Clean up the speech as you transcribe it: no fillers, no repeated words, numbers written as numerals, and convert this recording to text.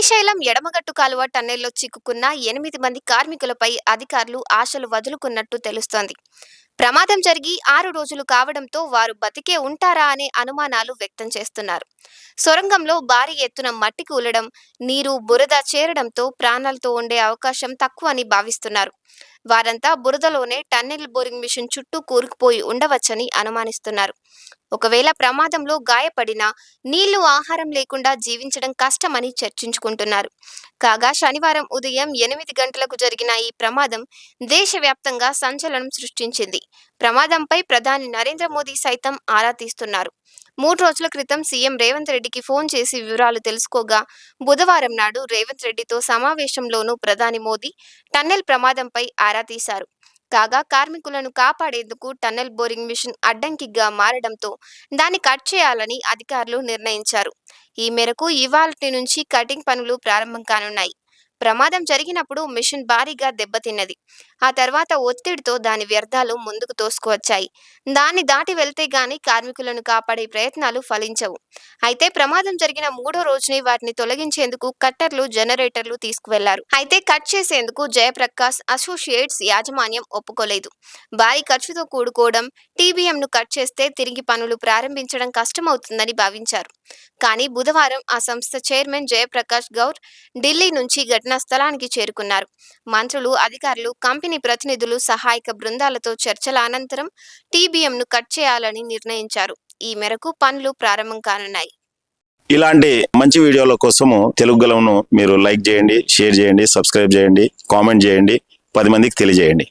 శ్రీశైలం ఎడమగట్టు కాలువ టన్నెల్లో చిక్కుకున్న 8 మంది కార్మికులపై అధికారులు ఆశలు వదులుకున్నట్టు తెలుస్తోంది. ప్రమాదం జరిగి 6 రోజులు కావడంతో వారు బతికే ఉంటారా అనే అనుమానాలు వ్యక్తం చేస్తున్నారు. సొరంగంలో భారీ ఎత్తున మట్టి కూలడం, నీరు, బురద చేరడంతో ప్రాణాలతో ఉండే అవకాశం తక్కువని భావిస్తున్నారు. వారంతా బురదలోనే టన్నెల్ బోరింగ్ మిషన్ చుట్టూ కూరుకుపోయి ఉండవచ్చని అనుమానిస్తున్నారు. ఒకవేళ ప్రమాదంలో గాయపడినా నీళ్లు, ఆహారం లేకుండా జీవించడం కష్టమని చర్చించుకుంటున్నారు. కాగా శనివారం ఉదయం 8 గంటలకు జరిగిన ఈ ప్రమాదం దేశవ్యాప్తంగా సంచలనం సృష్టించింది. ప్రమాదంపై ప్రధాని నరేంద్ర మోదీ సైతం ఆరా తీస్తున్నారు. 3 రోజుల క్రితం సీఎం రేవంత్ రెడ్డికి ఫోన్ చేసి వివరాలు తెలుసుకోగా, బుధవారం నాడు రేవంత్ రెడ్డితో సమావేశంలోనూ ప్రధాని మోదీ టన్నెల్ ప్రమాదంపై ఆరా తీశారు. కాగా కార్మికులను కాపాడేందుకు టన్నెల్ బోరింగ్ మిషన్ అడ్డంకిగా మారడంతో దాన్ని కట్ చేయాలని అధికారులు నిర్ణయించారు. ఈ మేరకు ఇవాల్టి నుంచి కటింగ్ పనులు ప్రారంభం కానున్నాయి. ప్రమాదం జరిగినప్పుడు మిషన్ భారీగా దెబ్బతిన్నది. ఆ తర్వాత ఒత్తిడితో దాని వ్యర్థాలు ముందుకు తోసుకువచ్చాయి. దాన్ని దాటి వెళ్తే గాని కార్మికులను కాపాడే ప్రయత్నాలు ఫలించవు. అయితే ప్రమాదం జరిగిన 3వ రోజునే వాటిని తొలగించేందుకు కట్టర్లు, జనరేటర్లు తీసుకువెళ్లారు. అయితే కట్ చేసేందుకు జయప్రకాష్ అసోసియేట్స్ యాజమాన్యం ఒప్పుకోలేదు. భారీ ఖర్చుతో కూడుకోవడం, టీబీఎంను కట్ చేస్తే తిరిగి పనులు ప్రారంభించడం కష్టమవుతుందని భావించారు. కానీ బుధవారం ఆ సంస్థ చైర్మన్ జయప్రకాష్ గౌర్ ఢిల్లీ నుంచి ఘటనా స్థలానికి చేరుకున్నారు. మంత్రులు, అధికారులు, కంపెనీ ప్రతినిధులు, సహాయక బృందాలతో చర్చల అనంతరం టీబీఎంను కట్ చేయాలని నిర్ణయించారు. ఈ మేరకు పనులు ప్రారంభం కానున్నాయి. ఇలాంటి మంచి వీడియోల కోసము తెలుగు గలంను మీరు లైక్ చేయండి, షేర్ చేయండి, సబ్స్క్రైబ్ చేయండి, కామెంట్ చేయండి, 10 మందికి తెలియజేయండి.